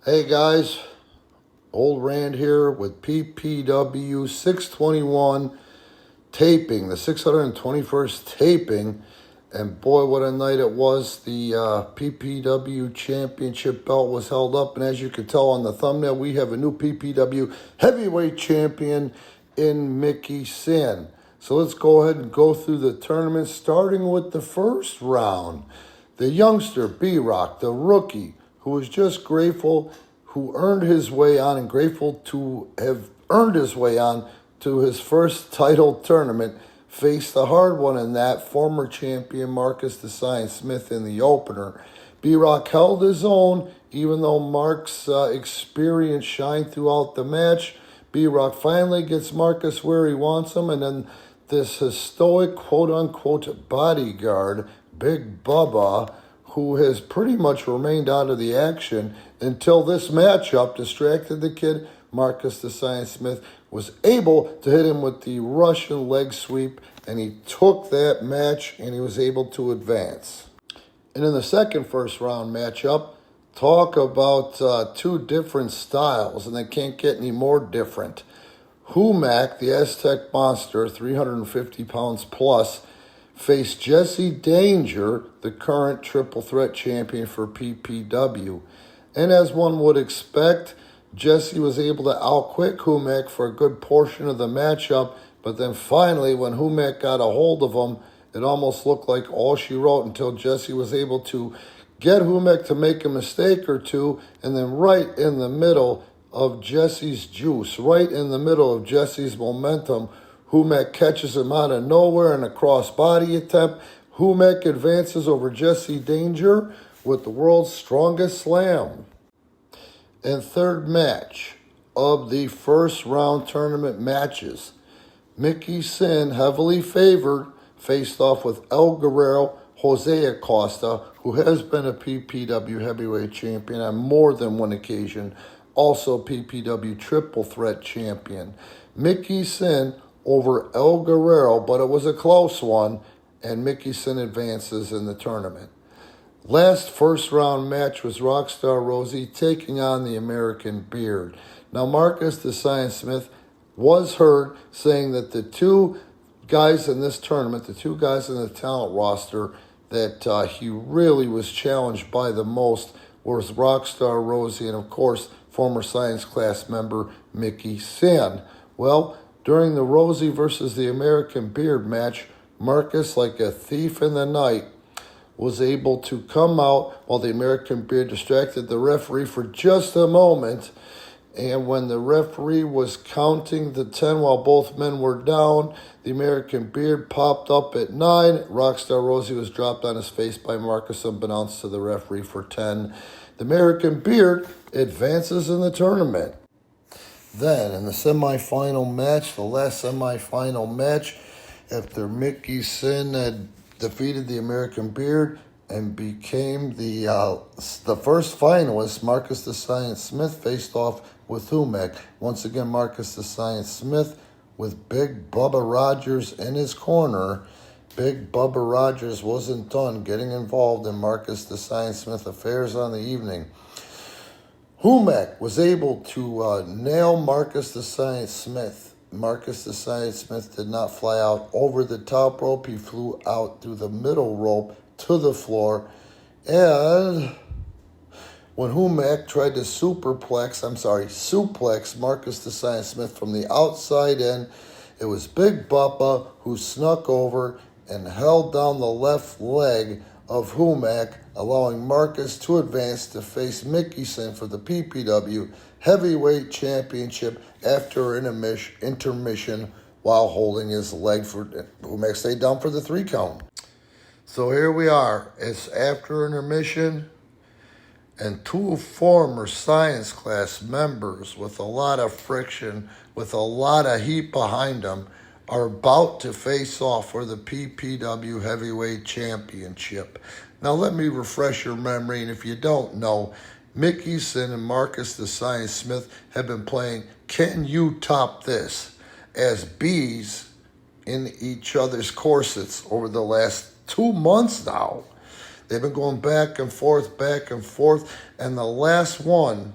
Hey guys, Old Rand here with PPW 621 taping, the 621st taping. And boy, what a night it was. The PPW championship belt was held up. And as you can tell on the thumbnail, we have a new PPW heavyweight champion in Mickey Sin. So let's go ahead and go through the tournament, starting with the first round. The youngster, B-Rock, the rookie, who was just grateful, who earned his way on and grateful to have earned his way on to his first title tournament, faced a hard one in that, former champion Marcus the Science Smith in the opener. B-Rock held his own, even though Mark's experience shined throughout the match. B-Rock finally gets Marcus where he wants him, and then this stoic quote-unquote bodyguard, Big Bubba, who has pretty much remained out of the action until this matchup distracted the kid. Marcus the Science Smith was able to hit him with the Russian leg sweep, and he took that match and he was able to advance. And in the second first round matchup, talk about two different styles, and they can't get any more different. Humac, the Aztec Monster, 350 pounds plus, faced Jesse Danger, the current triple threat champion for PPW. And as one would expect, Jesse was able to outquick Humac for a good portion of the matchup, but then finally, when Humac got a hold of him, it almost looked like all she wrote until Jesse was able to get Humac to make a mistake or two, and then right in the middle of Jesse's juice, right in the middle of Jesse's momentum, Humac catches him out of nowhere in a cross-body attempt. Humac advances over Jesse Danger with the world's strongest slam. And third match of the first round tournament matches, Mickey Sin, heavily favored, faced off with El Guerrero, Jose Acosta, who has been a PPW heavyweight champion on more than one occasion, also PPW triple threat champion. Mickey Sin over El Guerrero, but it was a close one, and Mickey Sin advances in the tournament. Last first round match was Rockstar Rosie taking on the American Beard. Now Marcus the Science Smith was heard saying that the two guys in this tournament, the two guys in the talent roster that he really was challenged by the most was Rockstar Rosie and, of course, former science class member Mickey Sin. Well, during the Rosie versus the American Beard match, Marcus, like a thief in the night, was able to come out while the American Beard distracted the referee for just a moment. And when the referee was counting the 10 while both men were down, the American Beard popped up at 9. Rockstar Rosie was dropped on his face by Marcus unbeknownst to the referee for 10. The American Beard advances in the tournament. Then, in the semifinal match, the last semifinal match, after Mickey Sin had defeated the American Beard and became the first finalist, Marcus the Science Smith faced off with Humac. Once again, Marcus the Science Smith with Big Bubba Rogers in his corner. Big Bubba Rogers wasn't done getting involved in Marcus the Science Smith affairs on the evening. Humac was able to nail Marcus the Science Smith. Marcus the Science Smith did not fly out over the top rope. He flew out through the middle rope to the floor. And when Humac tried to suplex Marcus the Science Smith from the outside in, it was Big Bubba who snuck over and held down the left leg of Humac, allowing Marcus to advance to face Mickey Sin for the PPW Heavyweight Championship after an intermission while holding his leg for Humac stayed down for the 3 count. So here we are. It's after intermission, and two former science class members with a lot of friction, with a lot of heat behind them, are about to face off for the PPW Heavyweight Championship. Now let me refresh your memory, and if you don't know, Mickey Sin and Marcus the Science Smith have been playing Can You Top This as bees in each other's corsets over the last 2 months now. They've been going back and forth, and the last one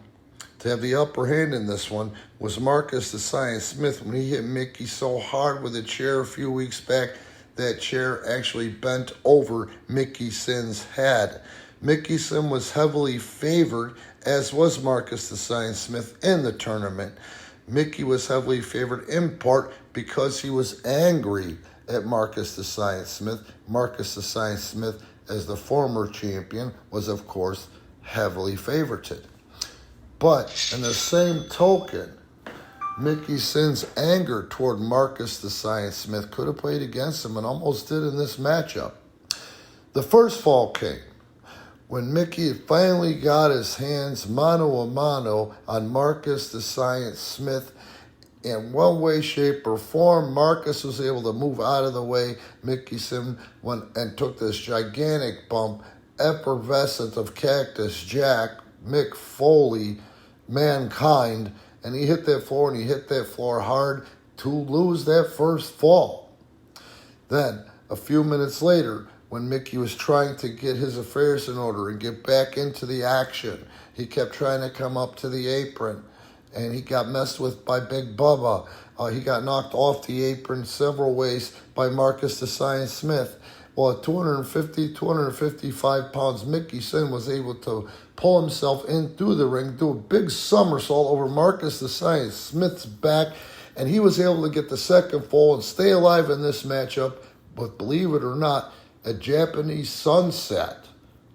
to have the upper hand in this one was Marcus the Science Smith when he hit Mickey so hard with a chair a few weeks back. That chair actually bent over Mickey Sin's head. Mickey Sin was heavily favored, as was Marcus the Science Smith in the tournament. Mickey was heavily favored in part because he was angry at Marcus the Science Smith. Marcus the Science Smith, as the former champion, was of course heavily favorited. But in the same token, Mickey Sin's anger toward Marcus the Science Smith could have played against him and almost did in this matchup. The first fall came when Mickey finally got his hands mano a mano on Marcus the Science Smith. In one way, shape, or form, Marcus was able to move out of the way. Mickey Sin went and took this gigantic bump, effervescent of Cactus Jack, Mick Foley, Mankind, and he hit that floor, and he hit that floor hard to lose that first fall. Then, a few minutes later, when Mickey was trying to get his affairs in order and get back into the action, he kept trying to come up to the apron, and he got messed with by Big Bubba. He got knocked off the apron several ways by Marcus the Science Smith. Well, at 255 pounds, Mickey Sin was able to pull himself in through the ring, do a big somersault over Marcus the Science Smith's back, and he was able to get the second fall and stay alive in this matchup. But believe it or not, a Japanese sunset,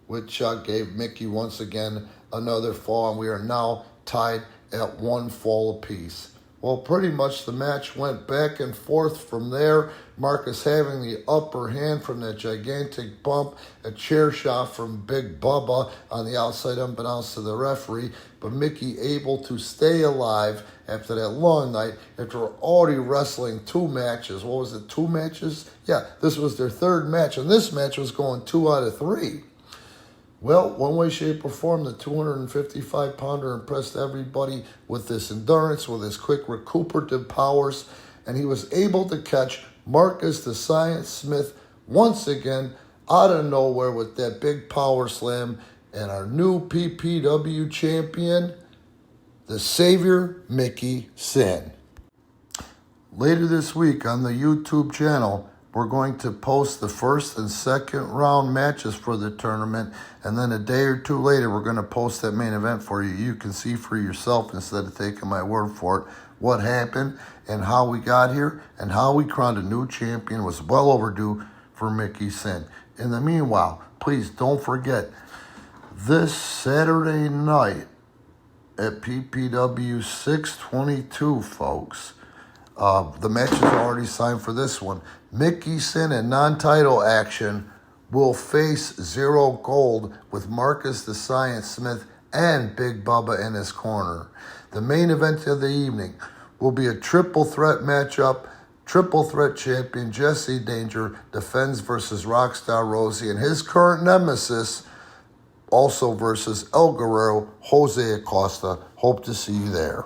which gave Mickey once again another fall, and we are now tied at one fall apiece. Well, pretty much the match went back and forth from there. Marcus having the upper hand from that gigantic bump, a chair shot from Big Bubba on the outside unbeknownst to the referee, but Mickey able to stay alive after that long night, after already wrestling 2 matches. What was it, 2 matches? Yeah, this was their 3rd match, and this match was going 2 out of 3. Well, one way, shape, or form, the 255-pounder impressed everybody with this endurance, with his quick recuperative powers, and he was able to catch Marcus the Science Smith once again out of nowhere with that big power slam, and our new PPW champion, the Savior, Mickey Sin. Later this week on the YouTube channel, we're going to post the first and second round matches for the tournament, and then a day or 2 later, we're going to post that main event for you. You can see for yourself, instead of taking my word for it, what happened and how we got here and how we crowned a new champion. It was well overdue for Mickey Sin. In the meanwhile, please don't forget, this Saturday night at PPW 622, folks, the match is already signed for this one. Mickey Sin in non-title action will face Zero Gold with Marcus the Science Smith and Big Bubba in his corner. The main event of the evening will be a triple threat matchup. Triple threat champion Jesse Danger defends versus Rockstar Rosie and his current nemesis, also versus El Guerrero, Jose Acosta. Hope to see you there.